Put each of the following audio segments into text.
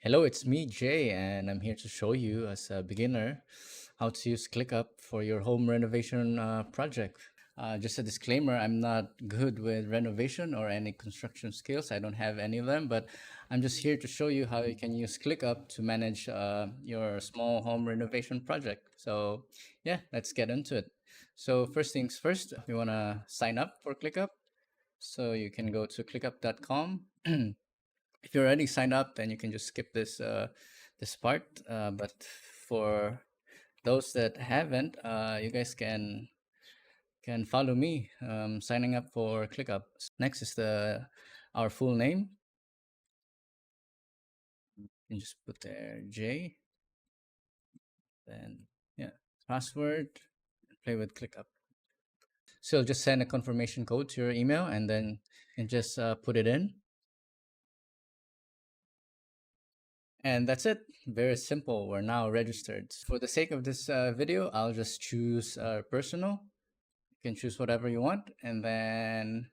Hello, it's me, Jay, and I'm here to show you, as a beginner, how to use ClickUp for your home renovation project. Just a disclaimer, I'm not good with renovation or any construction skills. I don't have any of them, but I'm just here to show you how you can use ClickUp to manage your small home renovation project. So, yeah, let's get into it. So, first things first, you want to sign up for ClickUp. So, you can go to clickup.com. If you're already signed up, then you can just skip this part. But for those that haven't, you guys can follow me signing up for ClickUp. Next is the our full name. You just put there J, then yeah, password. Play with ClickUp. So just send a confirmation code to your email, and then and just put it in. And that's it. Very simple. We're now registered. For the sake of this video, I'll just choose personal. You can choose whatever you want. And then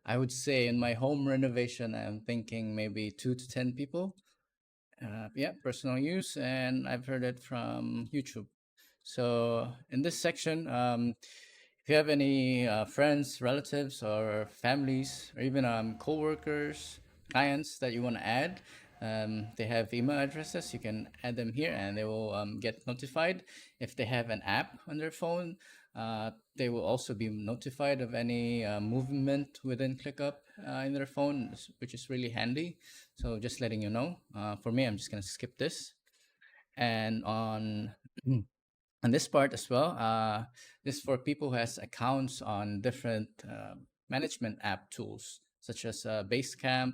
I would say in my home renovation, I'm thinking maybe 2 to 10 people. Yeah, personal use. And I've heard it from YouTube. So in this section, if you have any friends, relatives, or families, or even co-workers, clients that you want to add, they have email addresses. You can add them here, and they will get notified. If they have an app on their phone, they will also be notified of any movement within ClickUp in their phone, which is really handy. So just letting you know. For me, I'm just gonna skip this, and on this part as well, this is for people who has accounts on different management app tools such as Basecamp,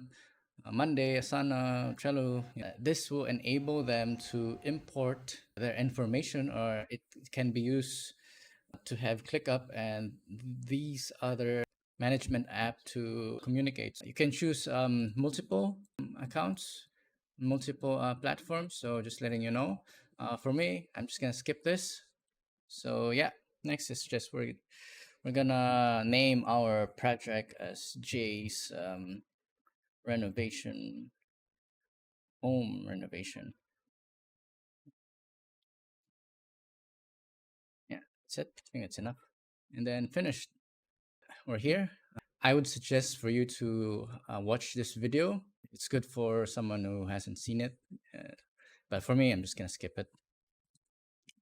Monday, Asana, Trello. This will enable them to import their information, or it can be used to have ClickUp and these other management app to communicate. You can choose multiple accounts, multiple platforms. So just letting you know. For me, I'm just gonna skip this. So yeah, next is just we're gonna name our project as Jay's renovation, home renovation. Yeah, that's it. I think it's enough. And then finished. We're here. I would suggest for you to watch this video. It's good for someone who hasn't seen it. But for me, I'm just gonna skip it.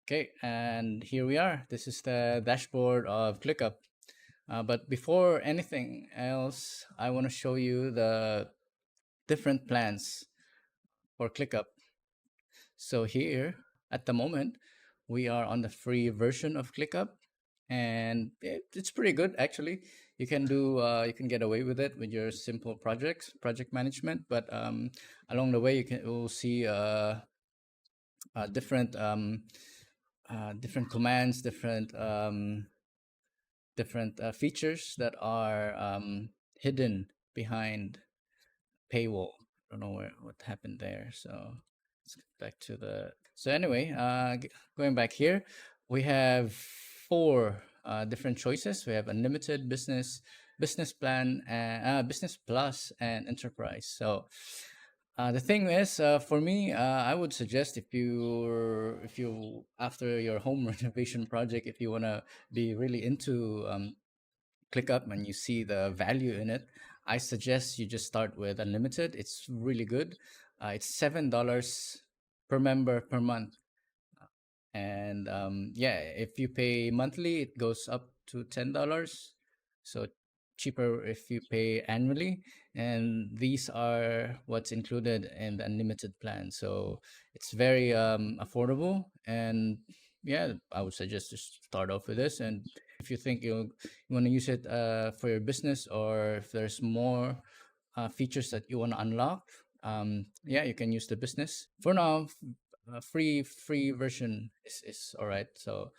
Okay, and here we are. This is the dashboard of ClickUp. But before anything else, I want to show you the different plans for ClickUp. So here, at the moment, we are on the free version of ClickUp, and it's pretty good actually. You can get away with it with your simple project management. But along the way, you'll see different different commands, different features that are hidden behind paywall. I don't know what happened there. So let's get back to the. So anyway, going back here, we have four different choices. We have unlimited, business plan, business plus, and enterprise. So the thing is, for me, I would suggest if you after your home renovation project, if you wanna be really into ClickUp and you see the value in it, I suggest you just start with unlimited. It's really good. It's $7 per member per month, and yeah, if you pay monthly, it goes up to $10. So cheaper if you pay annually, and these are what's included in the unlimited plan. So it's very affordable, and yeah, I would suggest to start off with this. And if you think you want to use it for your business, or if there's more features that you want to unlock, yeah, you can use the business. For now, free version is all right. So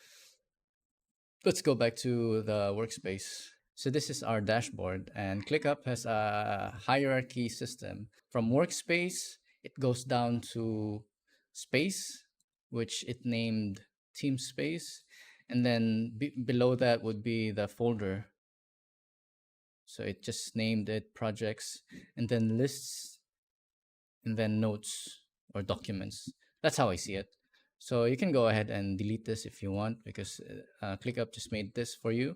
let's go back to the workspace. So this is our dashboard, and ClickUp has a hierarchy system. From workspace, it goes down to space, which it named team space, and then below that would be the folder. So it just named it projects, and then lists, and then notes or documents. That's how I see it. So you can go ahead and delete this if you want, because ClickUp just made this for you.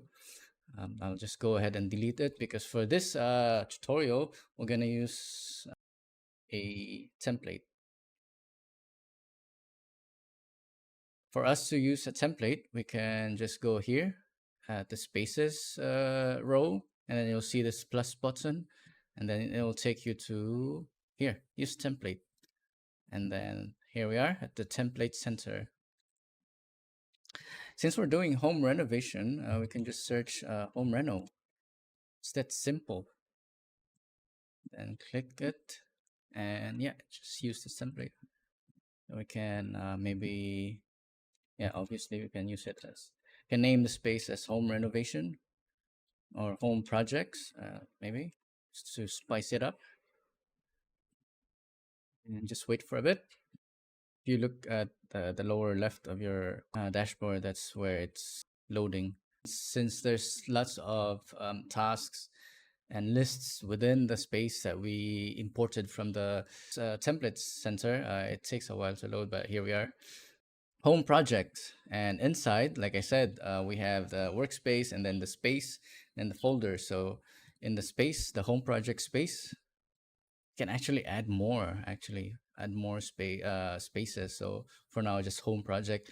I'll just go ahead and delete it, because for this tutorial, we're going to use a template. For us to use a template, we can just go here at the spaces row, and then you'll see this plus button, and then it will take you to here, use template. And then here we are at the template center. Since we're doing home renovation, we can just search home reno. It's that simple. Then click it, and yeah, just use this template. We can maybe, yeah, obviously we can use it as, can name the space as home renovation or home projects, maybe, just to spice it up. And just wait for a bit. If you look at the lower left of your dashboard, that's where it's loading. Since there's lots of tasks and lists within the space that we imported from the templates center, it takes a while to load, but here we are. Home project, and inside, like I said, we have the workspace and then the space and the folder. So in the space, the home project space, you can actually add more spaces. So for now, just home project.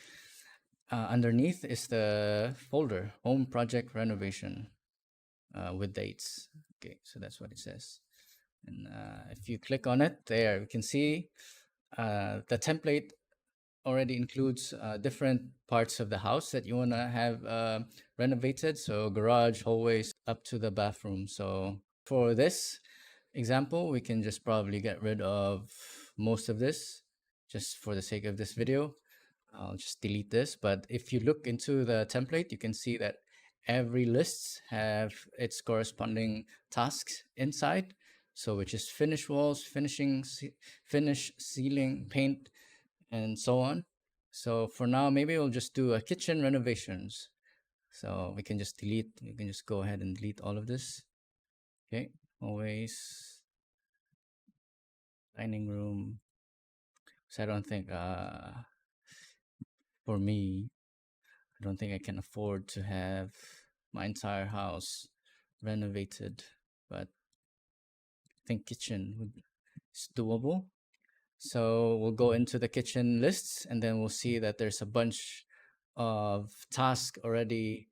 Underneath is the folder home project renovation with dates. Okay, so that's what it says. And if you click on it, there you can see the template already includes different parts of the house that you want to have renovated. So garage, hallways, up to the bathroom. So for this example, we can just probably get rid of most of this just for the sake of this video. I'll just delete this. But if you look into the template, you can see that every list have its corresponding tasks inside. So which is finish walls, finish ceiling, paint, and so on. So for now, maybe we'll just do a kitchen renovations. So we can just delete, you can just go ahead and delete all of this. Okay, always dining room. So I don't think, for me, I don't think I can afford to have my entire house renovated, but I think kitchen is doable. So we'll go into the kitchen lists, and then we'll see that there's a bunch of tasks already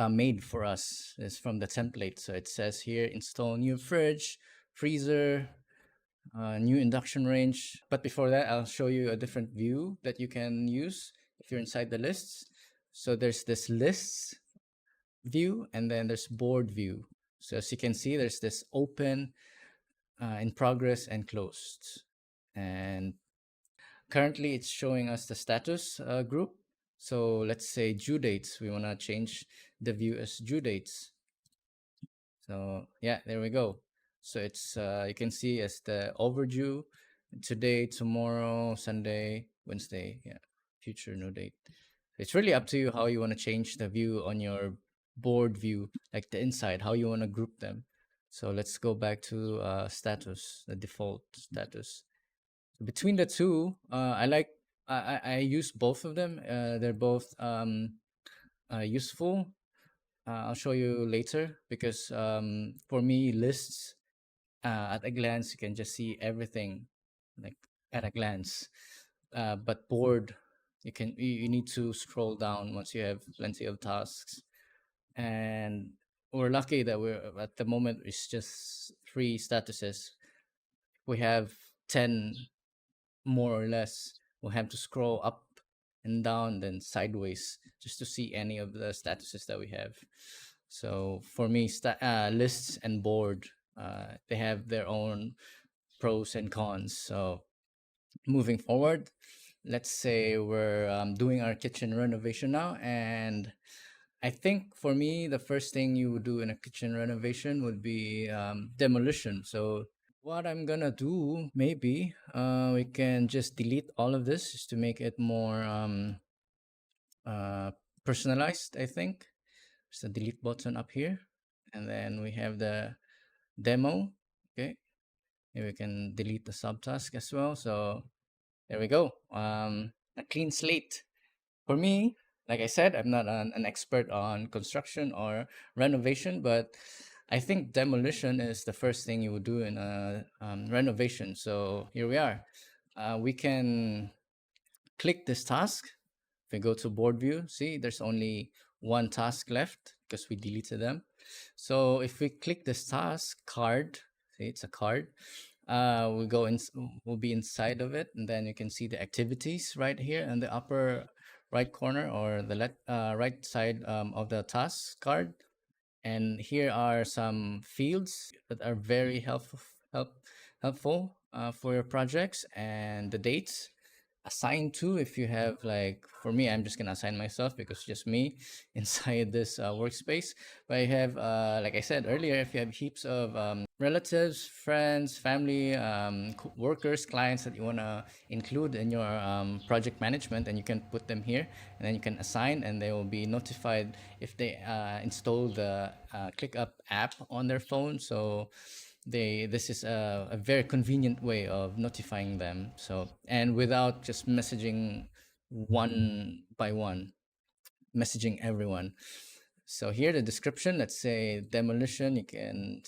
made for us. It's from the template. So it says here, install new fridge, freezer, new induction range. But before that, I'll show you a different view that you can use if you're inside the lists. So there's this lists view, and then there's board view. So as you can see, there's this open, in progress, and closed. And currently it's showing us the status group. So let's say due dates. We want to change the view as due dates. So yeah, there we go. So it's you can see as the overdue, today, tomorrow, Sunday, Wednesday, yeah, future no date. It's really up to you how you want to change the view on your board view, like the inside, how you want to group them. So let's go back to status, the default status. Between the two, I use both of them. They're both useful. I'll show you later, because for me, lists, at a glance, you can just see everything, like at a glance. But board, you need to scroll down once you have plenty of tasks. And we're lucky that we're at the moment it's just 3 statuses. We have 10 more or less. We'll have to scroll up and down, then sideways, just to see any of the statuses that we have. So for me, lists and board, they have their own pros and cons. So moving forward, let's say we're doing our kitchen renovation now, and I think for me, the first thing you would do in a kitchen renovation would be demolition. So what I'm gonna do, maybe we can just delete all of this just to make it more uh, personalized. I think there's a delete button up here, and then we have the demo. Okay, Maybe we can delete the subtask as well. So there we go. A clean slate. For me, like I said, I'm not an expert on construction or renovation, but I think demolition is the first thing you would do in a renovation. So here we are. We can click this task. If we go to board view, see there's only one task left because we deleted them. So if we click this task card, see it's a card, we go in, we'll be inside of it, and then you can see the activities right here in the upper right corner or the right side of the task card. And here are some fields that are very helpful for your projects, and the dates assign to. If you have, like, for me, I'm just gonna assign myself because it's just me inside this workspace. But I have, like I said earlier, if you have heaps of relatives, friends, family, workers, clients that you want to include in your project management, and you can put them here, and then you can assign, and they will be notified if they install the ClickUp app on their phone. So this is a very convenient way of notifying them, so, and without just messaging one by one, messaging everyone. So here the description, let's say demolition, you can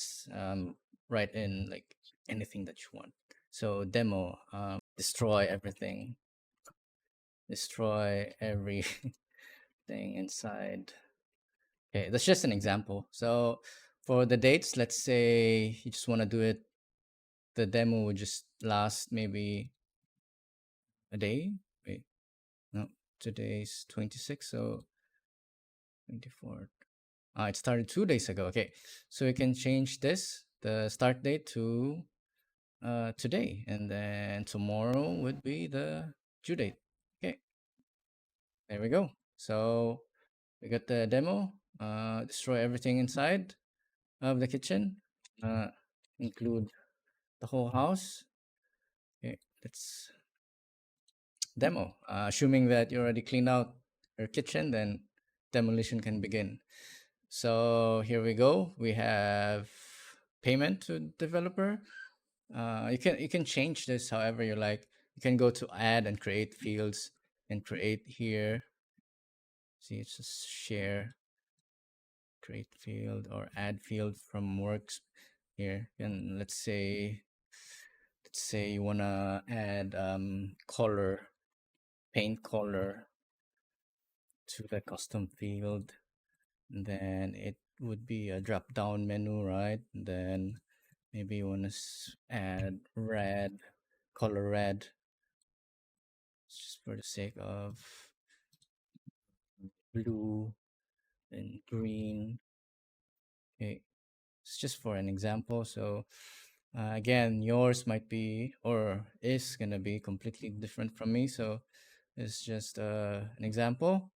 write in like anything that you want. So demo, destroy everything, destroy everything inside. Okay, that's just an example. So for the dates, let's say you just want to do it, the demo would just last maybe a day. Wait, no, today's 26, so 24. It started 2 days ago. Okay, so we can change this, the start date, to today, and then tomorrow would be the due date. Okay, there we go. So we got the demo. Destroy everything inside of the kitchen. Uh, Include the whole house. Okay, let's demo. Assuming that you already cleaned out your kitchen, then demolition can begin. So here we go. We have payment to developer. You can change this however you like. You can go to add and create fields and create here. See, it's just share, create field or add field from works here. And let's say you wanna add color, paint color to the custom field. And then it would be a drop down menu, right? And then maybe you want to add red, color red, just for the sake of blue and green. Okay, it's just for an example. So again, yours might be or is gonna be completely different from me. So it's just an example.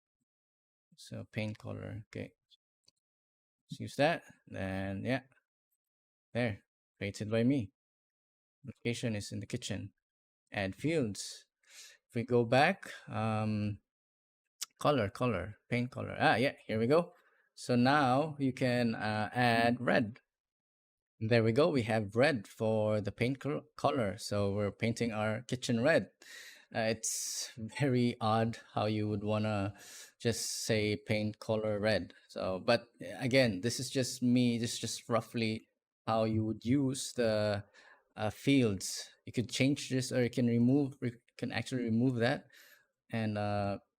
So paint color. Okay, let's use that. Then yeah, there, created by me. Location is in the kitchen. Add fields. If we go back, color, paint color. Yeah, here we go. So now you can add red. There we go. We have red for the paint color. So we're painting our kitchen red. It's very odd how you would want to just say paint color red. So, but again, this is just me, this is just roughly how you would use the fields. You could change this, or you can can actually remove that, and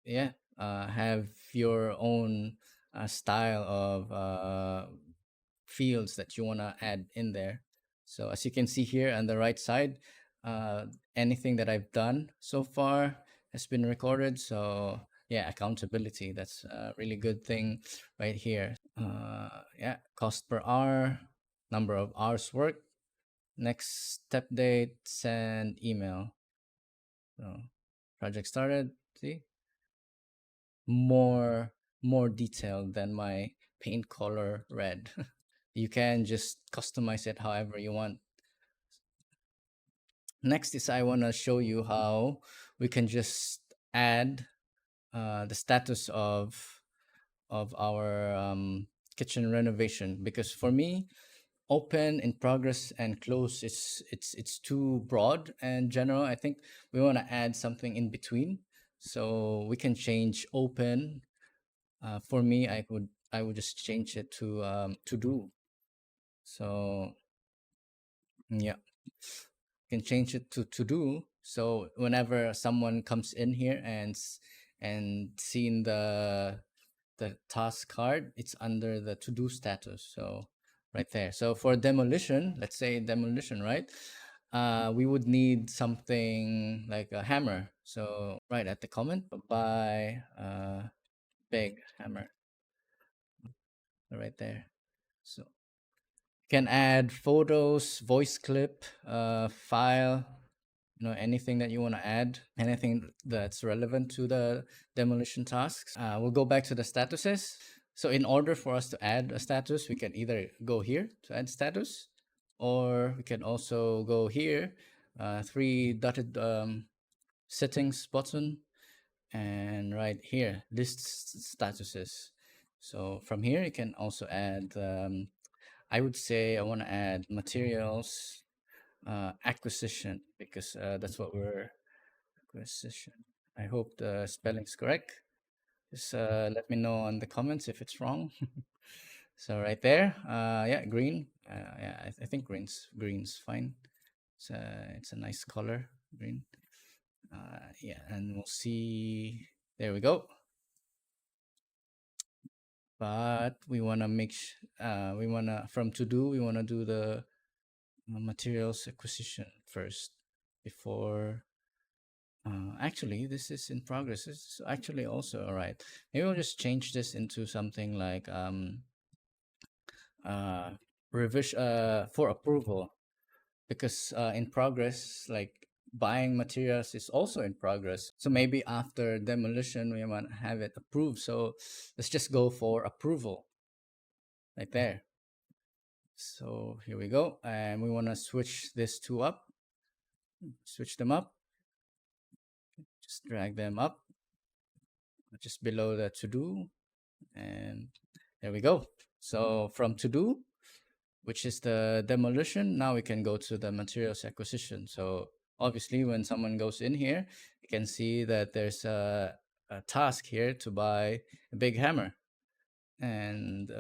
yeah, have your own style of fields that you want to add in there. So as you can see here on the right side, uh, anything that I've done so far has been recorded. So yeah, accountability, that's a really good thing right here. Yeah, cost per hour, number of hours worked, next step date, send email. So project started. See, more more detailed than my paint color red. You can just customize it however you want. Next is I want to show you how we can just add the status of our kitchen renovation, because for me, open, in progress, and close, it's too broad and general. I think we want to add something in between. So we can change open. For me, I would just change it to do. So yeah, can change it to do. So whenever someone comes in here and seeing the task card, it's under the to do status. So right there. So for demolition, let's say demolition, right? We would need something like a hammer. So right at the comment, buy big hammer right there. So can add photos, voice clip, file, anything that you want to add, anything that's relevant to the demolition tasks. We'll go back to the statuses. So in order for us to add a status, we can either go here to add status, or we can also go here, three dotted settings button, and right here, list statuses. So from here, you can also add, I would say I want to add materials acquisition, because that's what we're acquisition. I hope the spelling's correct. Just let me know on the comments if it's wrong. So right there, yeah, green. Yeah, I think green's fine. It's a nice color, green. Yeah, and we'll see. There we go. But we wanna we wanna from to do we wanna do the materials acquisition first before. Actually, this is in progress. This is actually also all right. Maybe we'll just change this into something like uh revision for approval, because in progress, like buying materials is also in progress. So maybe after demolition we want to have it approved. So let's just go for approval right there. So here we go, and we want to switch this two up, switch them up, just drag them up just below the to do, and there we go. So from to do, which is the demolition, now we can go to the materials acquisition. So obviously when someone goes in here, you can see that there's a task here to buy a big hammer. And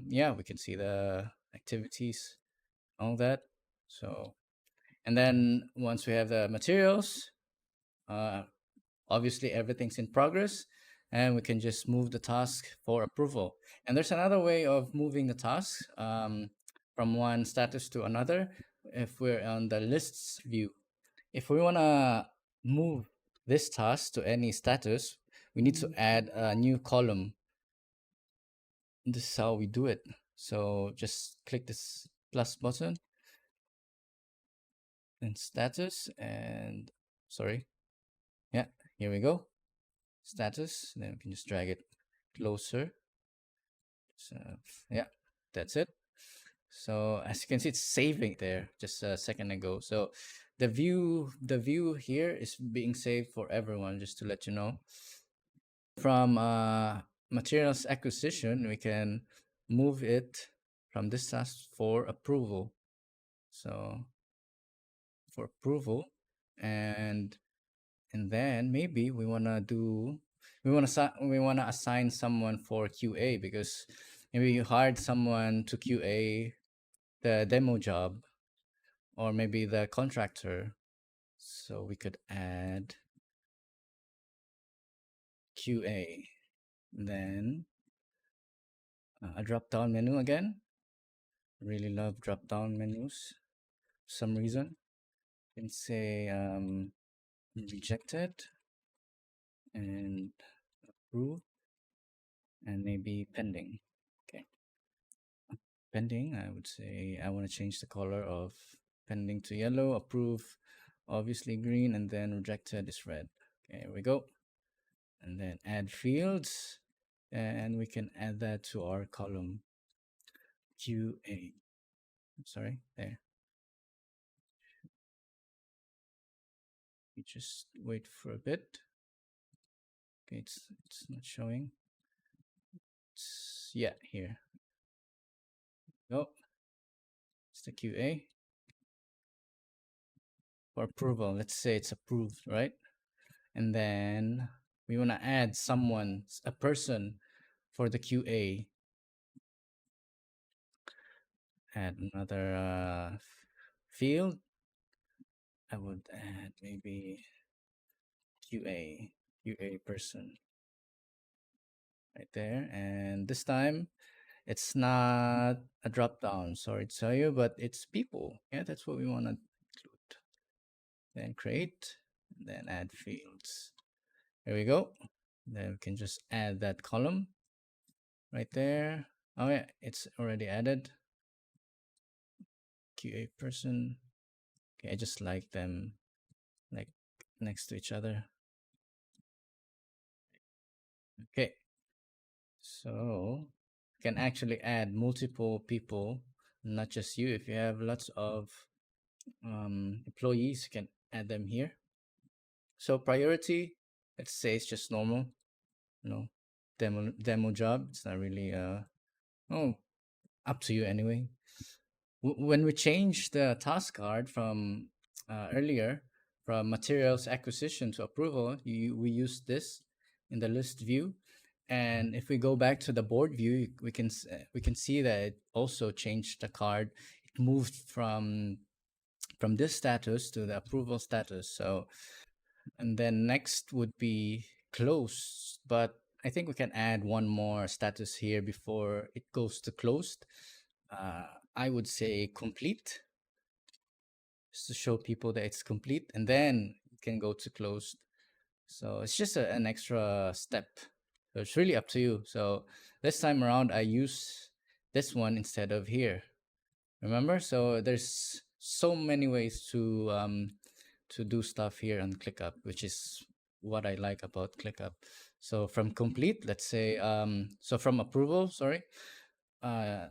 yeah, we can see the activities, all that. So, and then once we have the materials, uh, obviously everything's in progress, and we can just move the task for approval. And there's another way of moving the task from one status to another. If we're on the lists view, if we want to move this task to any status, we need to add a new column. This is how we do it. So just click this plus button and status, and sorry, yeah, here we go, status. Then we can just drag it closer. So yeah, that's it. So as you can see, it's saving there just a second ago. So the view here is being saved for everyone, just to let you know. From materials acquisition, we can move it from this task for approval. So for approval, and then maybe we wanna assign someone for QA, because maybe you hired someone to QA the demo job, or maybe the contractor. So we could add QA, then a drop down menu again. Really love drop down menus for some reason. You can say rejected and approve, and maybe pending. Okay, pending, I would say I want to change the color of pending to yellow, approve obviously green, and then rejected is red. Okay, here we go. And then add fields, and we can add that to our column QA. Sorry, there. We just wait for a bit. Okay, it's not showing. Yeah, here. Go. the QA for approval. Let's say it's approved, right? And then we want to add someone, a person for the QA. Add another field. I would add maybe QA person right there. And this time it's not a drop down, sorry to tell you, but it's people. Yeah, that's what we want to include. Then create, then add fields. There we go. Then we can just add that column right there. Oh yeah, it's already added. QA person. Okay, I just like them like next to each other. Okay, so you can actually add multiple people, not just you. If you have lots of employees, you can add them here. So priority, let's say it's just normal, you know, demo job. It's not really oh, up to you anyway. When we change the task card from earlier from materials acquisition to approval, we use this in the list view. And if we go back to the board view, we can see that it also changed the card. It moved from this status to the approval status. So, and then next would be closed, but I think we can add one more status here before it goes to closed. Uh, I would say complete, just to show people that it's complete, and then you can go to closed. So it's just an extra step. So it's really up to you. So this time around, I use this one instead of here. Remember? So there's so many ways to do stuff here on ClickUp, which is what I like about ClickUp. So from complete, let's say, so from approval, sorry, uh,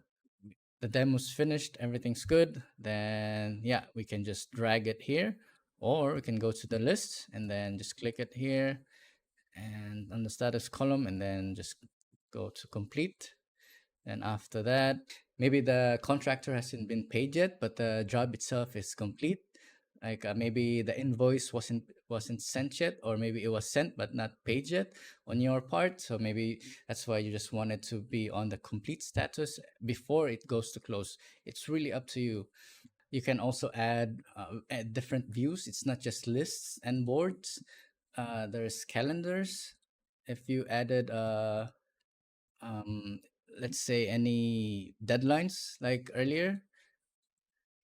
the demo's finished, everything's good, then yeah, we can just drag it here, or we can go to the list and then just click it here and on the status column, and then just go to complete. And after that, maybe the contractor hasn't been paid yet, but the job itself is complete. Like maybe the invoice wasn't sent yet, or maybe it was sent but not paid yet on your part. So maybe that's why you just wanted to be on the complete status before it goes to close. It's really up to you. You can also add different views. It's not just lists and boards. There's calendars. If you added um, let's say any deadlines like earlier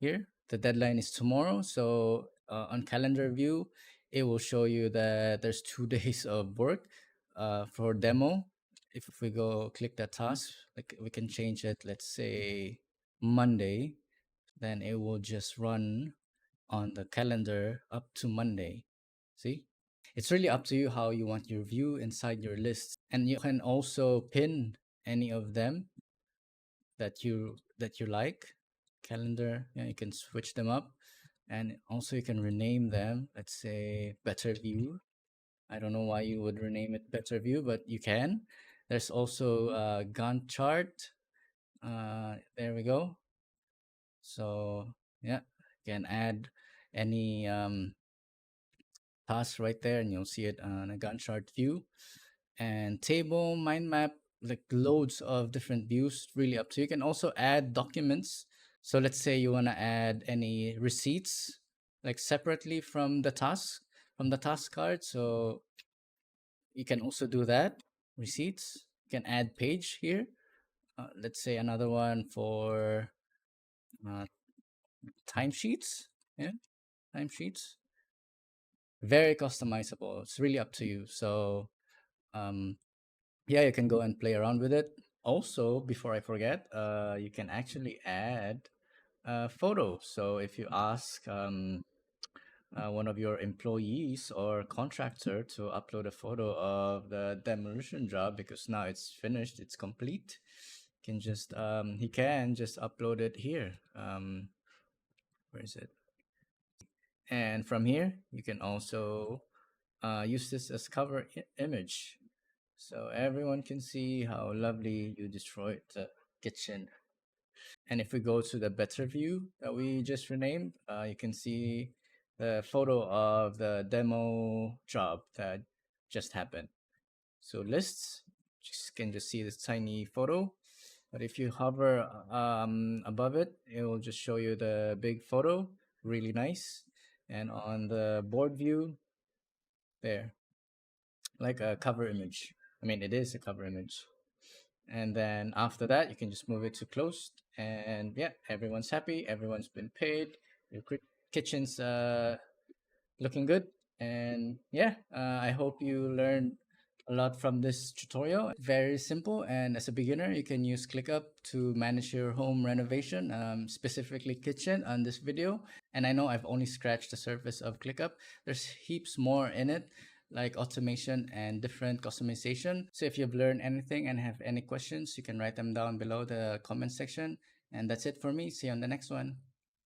here, the deadline is tomorrow. So on calendar view, it will show you that there's 2 days of work for demo. If we go click that task, like we can change it, let's say Monday, then it will just run on the calendar up to Monday. See? It's really up to you how you want your view inside your lists. And you can also pin any of them that you like. Calendar, yeah, you can switch them up. And also you can rename them. Let's say better view. I don't know why you would rename it better view, but you can. There's also Gantt chart. There we go. So yeah, you can add any task right there, and you'll see it on a Gantt chart view. And table, mind map, like loads of different views, really up to you. You can also add documents. So let's say you want to add any receipts, like separately from the task card. So you can also do that. Receipts. You can add page here. Let's say another one for uh, timesheets. Yeah, timesheets. Very customizable. It's really up to you. So um, yeah, you can go and play around with it. Also, before I forget, you can actually add photos. So if you ask one of your employees or contractor to upload a photo of the demolition job, because now it's finished, it's complete, he can just upload it here. Where is it? And from here, you can also use this as cover image, so everyone can see how lovely you destroyed the kitchen. And if we go to the better view that we just renamed, you can see the photo of the demo job that just happened. So lists, just can just see this tiny photo. But if you hover above it, it will just show you the big photo, really nice. And on the board view, there, like a cover image. I mean, it is a cover image. And then after that, you can just move it to closed. And yeah, everyone's happy. Everyone's been paid. Your kitchen's looking good. And yeah, I hope you learned a lot from this tutorial. Very simple. And as a beginner, you can use ClickUp to manage your home renovation, specifically kitchen on this video. And I know I've only scratched the surface of ClickUp. There's heaps more in it, like automation and different customization. So if you've learned anything and have any questions, you can write them down below the comment section. And that's it for me. See you on the next one.